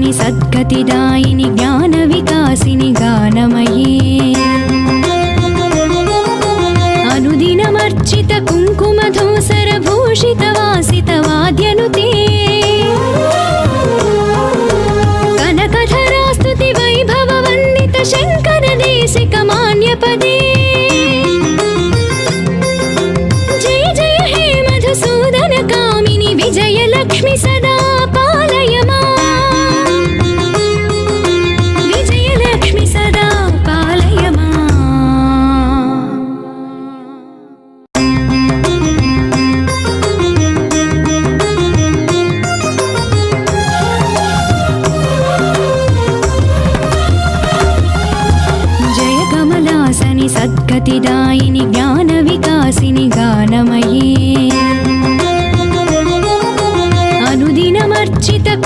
कमलासनि सद्गतिदायिनि ज्ञानविकासिनि गानमयी अनुदिनमर्चित कुङ्कुमधूसरभूषितवासितवाद्यनुते कनकधरास्तुति वैभववन्दित शङ्करदेशिकमान्यपदे जय जय हे मधुसूदन कामिनि विजयलक्ष्मि सदा पालय माम् विजयलक्ष्मि सदा पालय माम्। जय कमलासनि सद्गतिदा